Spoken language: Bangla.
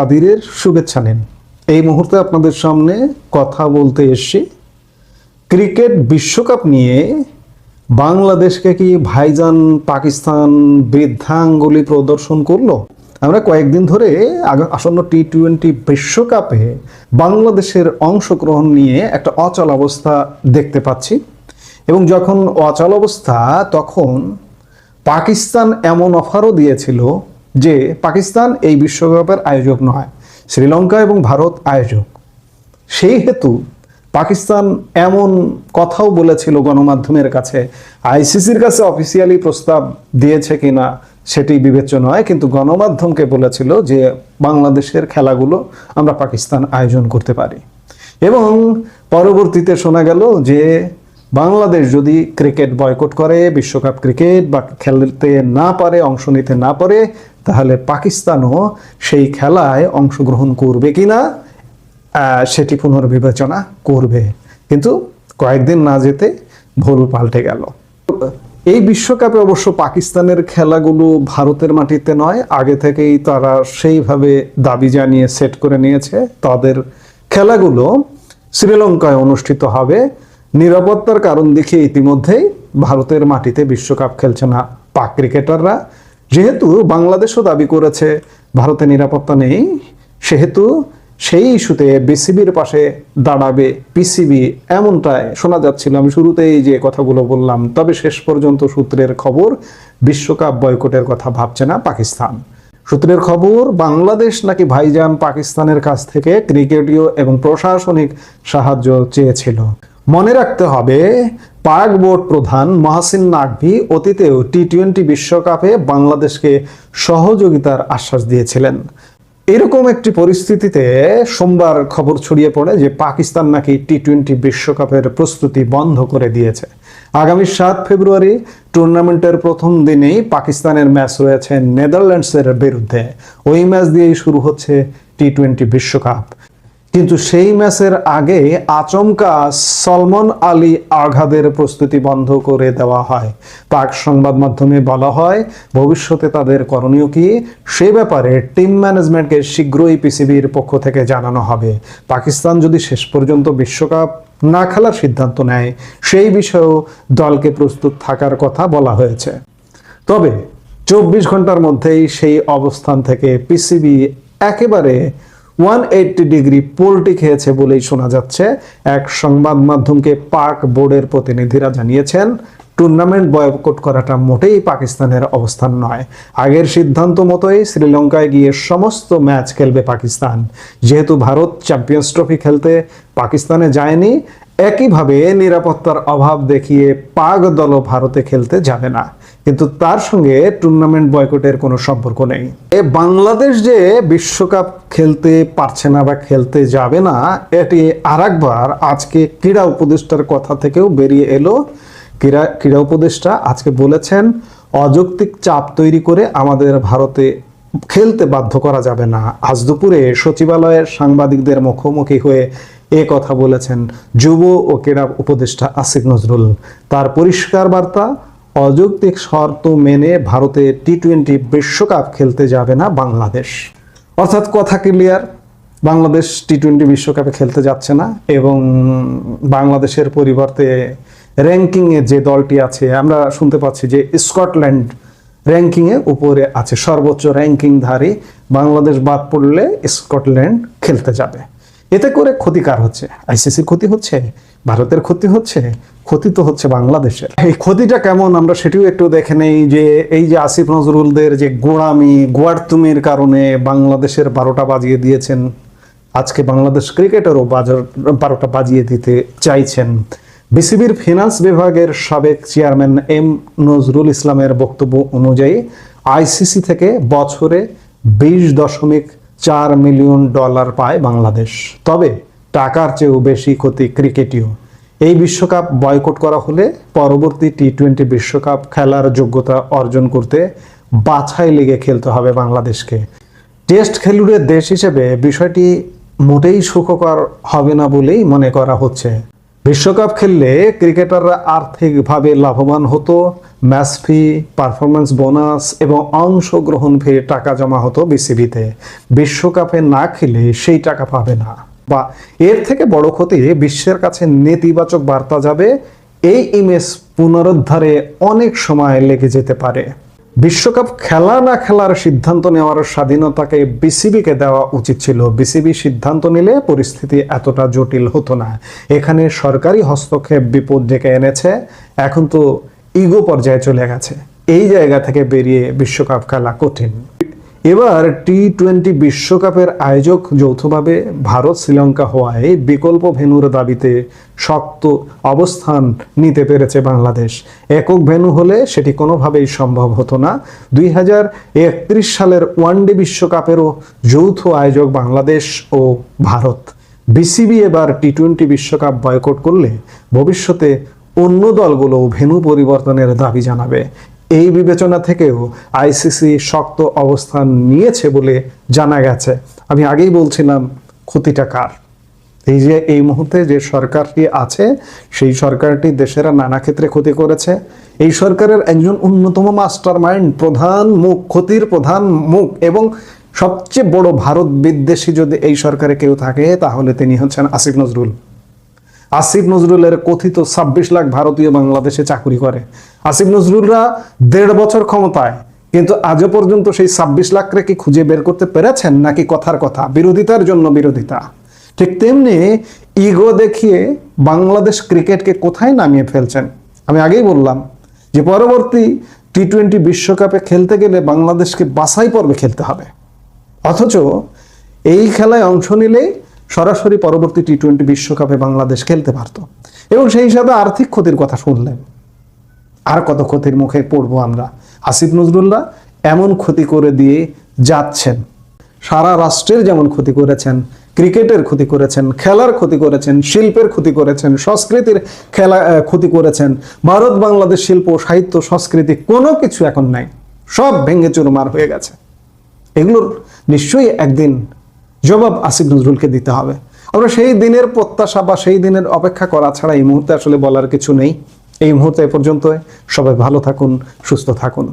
আবিরের শুভেচ্ছা নিন। এই মুহূর্তে আপনাদের সামনে কথা বলতে এসেছি ক্রিকেট বিশ্বকাপ নিয়ে। বাংলাদেশকে কি ভাইজান পাকিস্তান বৃদ্ধাঙ্গুলি প্রদর্শন করলো? আমরা কয়েকদিন ধরে আসন্ন টি-20 বিশ্বকাপে বাংলাদেশের অংশগ্রহণ নিয়ে একটা অচল অবস্থা দেখতে পাচ্ছি, এবং যখন অচল অবস্থা তখন পাকিস্তান এমন অফারও দিয়েছিল যে পাকিস্তান এই বিশ্বকাপের আয়োজক নয়, শ্রীলঙ্কা এবং ভারত আয়োজক। সেই হেতু পাকিস্তান এমন কথাও বলেছিল গণমাধ্যমের কাছে, আইসিসির কাছে অফিসিয়ালি প্রস্তাব দিয়েছে কিনা সেটি বিবেচ্য নয়, কিন্তু গণমাধ্যমকে বলেছিল যে বাংলাদেশের খেলাগুলো আমরা পাকিস্তান আয়োজন করতে পারি। এবং পরবর্তীতে শোনা গেল যে বাংলাদেশ যদি ক্রিকেট বয়কট করে, বিশ্বকাপ ক্রিকেট বা খেলতে না পারে, অংশ নিতে না পারে, তাহলে পাকিস্তানও সেই খেলায় অংশগ্রহণ করবে কিনা সেটি পুনর্বিবেচনা করবে। কিন্তু কয়েকদিন না যেতে ভুল পাল্টে গেল। এই বিশ্বকাপে অবশ্য পাকিস্তানের খেলাগুলো ভারতের মাটিতে নয়, আগে থেকেই তারা সেইভাবে দাবি জানিয়ে সেট করে নিয়েছে তাদের খেলাগুলো শ্রীলঙ্কায় অনুষ্ঠিত হবে। নিরাপত্তার কারণ দেখিয়ে ইতিমধ্যেই ভারতের মাটিতে বিশ্বকাপ খেলছে না পাক ক্রিকেটাররা। যেহেতু বাংলাদেশও দাবি করেছে ভারতে নিরাপত্তা নেই, সেহেতু সেই ইস্যুতে বিসিবির পাশে দাঁড়াবে পিসিবি, এমনটাই শোনা যাচ্ছিল। আমি শুরুতেই যে কথাগুলো বললাম, তবে শেষ পর্যন্ত সূত্রের খবর বিশ্বকাপ বয়কটের কথা ভাবছে না পাকিস্তান। সূত্রের খবর বাংলাদেশ নাকি ভাইজান পাকিস্তানের কাছ থেকে ক্রিকেটীয় এবং প্রশাসনিক সাহায্য চেয়েছিল। মনে রাখতে হবে, পাক বোর্ড প্রধান মহসিন নাকভি অতীতেও টি-20 বিশ্বকাপে বাংলাদেশকে সহযোগিতার আশ্বাস দিয়েছিলেন। এরকম একটি পরিস্থিতিতে সোমবার খবর ছড়িয়ে পড়ে যে পাকিস্তান নাকি টি-20 বিশ্বকাপের প্রস্তুতি বন্ধ করে দিয়েছে। আগামী 7 ফেব্রুয়ারি টুর্নামেন্টের প্রথম দিনেই পাকিস্তানের ম্যাচ রয়েছে নেদারল্যান্ডসের বিরুদ্ধে। ওই ম্যাচ দিয়েই শুরু হচ্ছে টি-20 বিশ্বকাপ। কিন্তু সেই ম্যাচের আগে আচমকা সলমন আলী আঘাদের প্রস্তুতি বন্ধ করে দেওয়া হয়। পাক সংবাদ মাধ্যমে বলা হয় ভবিষ্যতে তাদের করণীয় কি সে ব্যাপারে টিম ম্যানেজমেন্টকে শীঘ্রই পিসিবির পক্ষ থেকে জানানো হবে। পাকিস্তান যদি শেষ পর্যন্ত বিশ্বকাপ না খেলার সিদ্ধান্ত নেয়, সেই বিষয়েও দলকে প্রস্তুত থাকার কথা বলা হয়েছে। তবে 24 ঘন্টার মধ্যেই সেই অবস্থান থেকে পিসিবি একেবারে 180 ডিগ্রি পোল্টি খেয়েছে বলেই শোনা যাচ্ছে। এক সংবাদ মাধ্যমকে পাক বোর্ডের প্রতিনিধিরা জানিয়েছেন টুর্নামেন্ট বয়কট করাটা মোটেই পাকিস্তানের অবস্থান নয়। আগের সিদ্ধান্ত মতোই শ্রীলঙ্কায় গিয়ে সমস্ত ম্যাচ খেলবে পাকিস্তান। যেহেতু ভারত চ্যাম্পিয়ন্স ট্রফি খেলতে পাকিস্তানে যায়নি, একইভাবে নিরাপত্তার অভাব দেখিয়ে পাক দলও ভারতে খেলতে যাবে না। কিন্তু তার সঙ্গে টুর্নামেন্ট বয়কটের কোনো সম্পর্ক নেই। বাংলাদেশ যে বিশ্বকাপ খেলতে পারছে না বা খেলতে যাবে না, এটি আরেকবার আজকে ক্রীড়া উপদেষ্টার কথা থেকেও বেরিয়ে এলো। ক্রীড়া উপদেষ্টা আজকে বলেছেন অযৌক্তিক চাপ তৈরি করে আমাদের ভারতে খেলতে বাধ্য করা যাবে না। আজ দুপুরে সচিবালয়ের সাংবাদিকদের মুখোমুখি হয়ে এ কথা বলেছেন যুব ও ক্রীড়া উপদেষ্টা আসিফ নজরুল। তার পরিষ্কার বার্তা, অযৌক্তিক শর্ত মেনে ভারতে টি-20 বিশ্বকাপ খেলতে যাবে না বাংলাদেশ। অর্থাৎ কথা ক্লিয়ার, বাংলাদেশ টি-20 বিশ্বকাপে খেলতে যাচ্ছে না। এবং বাংলাদেশের পরিবর্তে র্যাঙ্কিংয়ে যে দলটি আছে, আমরা শুনতে পাচ্ছি যে স্কটল্যান্ড র্যাঙ্কিংয়ে উপরে আছে, সর্বোচ্চ র্যাঙ্কিংধারী। বাংলাদেশ বাদ পড়লে স্কটল্যান্ড খেলতে যাবে। এতে করে ক্ষতিকার হচ্ছে, আইসিসির ক্ষতি হচ্ছে, ভারতের ক্ষতি হচ্ছে, ক্ষতি তো হচ্ছে বাংলাদেশের। এই ক্ষতিটা কেমন আমরা সেটিও একটু দেখে নেই। যে এই যে আসিফ নজরুলদের যে গোড়ামি গোয়ার্তুমির কারণে বাংলাদেশের 12টা বাজিয়ে দিয়েছেন, আজকে বাংলাদেশ ক্রিকেটেরও 12টা বাজিয়ে দিতে চাইছেন। বিসিবির ফিনান্স বিভাগের সাবেক চেয়ারম্যান এম নজরুল ইসলামের বক্তব্য অনুযায়ী আইসিসি থেকে বছরে 20.4 মিলিয়ন ডলার পায় বাংলাদেশ। তবে টাকার চেয়েও বেশি ক্ষতি ক্রিকেটীয়। এই বিশ্বকাপ বয়কট করা হলে পরবর্তী টি-20 বিশ্বকাপ খেলার যোগ্যতা অর্জন করতে বাছাই লিগে খেলতে হবে বাংলাদেশকে। টেস্ট খেলুড়ে দেশ হিসেবে বিষয়টি মোটেই সুখকর হবে না বলেই মনে করা হচ্ছে। বিশ্বকাপ খেললে ক্রিকেটাররা আর্থিকভাবে লাভবান হতো, ম্যাচ ফি, পারফরমেন্স বোনাস এবং অংশগ্রহণ ফি টাকা জমা হতো বিসিবিতে। বিশ্বকাপে না খেলে সেই টাকা পাবে না, বা এর থেকে বড় ক্ষতি বিশ্বের কাছে নেতিবাচক বার্তা যাবে। এই ইমেজ পুনরুদ্ধারে অনেক সময় লেগে যেতে পারে। বিশ্বকাপ খেলা না খেলার সিদ্ধান্ত নেওয়ার স্বাধীনতাকে বিসিবিকে দেওয়া উচিত ছিল। বিসিবি সিদ্ধান্ত নিলে পরিস্থিতি এতটা জটিল হতো না। এখানে সরকারি হস্তক্ষেপ বিপদ ডেকে এনেছে। এখন তো ইগো পর্যায়ে চলে গেছে। এই জায়গা থেকে বেরিয়ে বিশ্বকাপ খেলা কঠিন। এবার টি-20 বিশ্বকাপের আয়োজক যৌথভাবে ভারত শ্রীলঙ্কা হওয়ায় বিকল্প ভেন্যুর দাবিতে শক্ত অবস্থান নিতে পেরেছে বাংলাদেশ। একক ভেন্যু হলে সেটি কোনোভাবেই সম্ভব হতো না। 2031 সালের ওয়ানডে বিশ্বকাপেরও যৌথ আয়োজক বাংলাদেশ ও ভারত। বিসিবি এবার টি-20 বিশ্বকাপ বয়কট করলে ভবিষ্যতে অন্য দলগুলো ভেন্যু পরিবর্তনের দাবি জানাবে। এই বিবেচনা থেকেও আইসিসি শক্ত অবস্থান নিয়েছে বলে জানা গেছে। আমি আগেই বলছিলাম ক্ষতিটা কার। এই যে এই মুহূর্তে যে সরকারটি আছে, সেই সরকারটি দেশের নানা ক্ষেত্রে ক্ষতি করেছে। এই সরকারের একজন অন্যতম মাস্টার মাইন্ড, প্রধান মুখ, ক্ষতির প্রধান মুখ এবং সবচেয়ে বড় ভারত বিদ্বেষী যদি এই সরকারে কেউ থাকে তাহলে তিনি হচ্ছেন আসিফ নজরুল। আসিফ নজরুলের কথিত 26 লাখ ভারতীয় বাংলাদেশে চাকরি করে। আসিফ নজরুলরা 1.5 বছর ক্ষমতায়, কিন্তু আজও পর্যন্ত সেই 26 লাখরে কি খুঁজে বের করতে পেরেছেন, নাকি কথার কথা, বিরোধিতার জন্য বিরোধিতা? ঠিক তেমনি ইগো দেখিয়ে বাংলাদেশ ক্রিকেটকে কোথায় নামিয়ে ফেলছেন। আমি আগেই বললাম যে পরবর্তী টি-20 বিশ্বকাপে খেলতে গেলে বাংলাদেশকে বাছাই পর্বে খেলতে হবে, অথচ এই খেলায় অংশ নিলেই সরাসরি পরবর্তী টি-20 বিশ্বকাপে বাংলাদেশ খেলতে পারত। এবং সেই হিসাবে আর্থিক ক্ষতির কথা শুনলেন, আর কত ক্ষতির মুখে পড়বো আমরা। আসিফ নজরুল্লাহ এমন ক্ষতি করে দিয়ে যাচ্ছেন, সারা রাষ্ট্রের যেমন ক্ষতি করেছেন, ক্রিকেটের ক্ষতি করেছেন, খেলার ক্ষতি করেছেন, শিল্পের ক্ষতি করেছেন, সংস্কৃতির ক্ষতি করেছেন। ভারত বাংলাদেশ শিল্প, সাহিত্য, সংস্কৃতি কোনো কিছু এখন নাই, সব ভেঙে চুরমার হয়ে গেছে। এগুলোর নিশ্চয়ই একদিন জবাব আসিফ নজরুলকে দিতে হবে। আমরা সেই দিনের প্রত্যাশা বা সেই দিনের অপেক্ষা করা ছাড়া এই মুহূর্তে আসলে বলার কিছু নেই। এই মুহূর্তে এ পর্যন্ত। সবাই ভালো থাকুন, সুস্থ থাকুন।